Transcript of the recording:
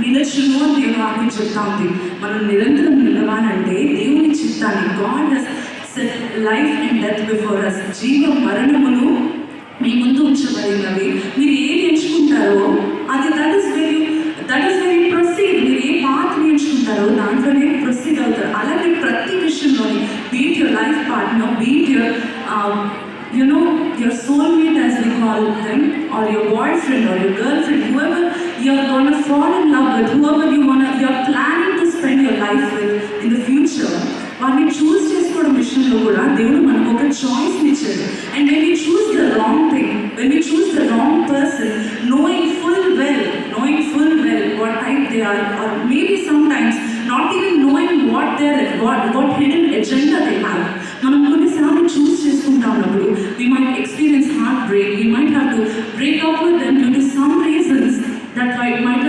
నిలచును అని దేవుని వాక్యం చెప్తా ఉంది. మనం నిరంతరం నిలవాలంటే దేవుని చిత్తాన్ని, God has set life and death before us, జీవ మరణమును మీ ముందు ఉంచబడినవి. మీరు ఏది ఎంచుకుంటారో అది దట్ ఈస్ వెరీ ప్రొసీడ్. మీరు ఏ పాత్రని ఎంచుకుంటారో దాంట్లోనే ప్రొసీడ్ అవుతారు. అలాగే ప్రతి విషయంలోని beat your life partner, beat your your soulmate as we call them, or your boyfriend or your girlfriend, whoever you're going to fall in love with, whoever you're planning to spend your life with in the future, వాటిని చూస్ చేసుకోవడం విషయంలో కూడా దేవుడు మనకు ఒక చాయిస్ని ఇచ్చాడు. And when we choose the wrong thing, when we choose the wrong person, knowing full well what type they are, or maybe sometimes not even knowing what hidden agenda they have, మనం కొన్నిసార్లు చూస్ చేసుకుంటా ఉన్నప్పుడు we might experience heartbreak, we might have to break up with them due to some reasons that might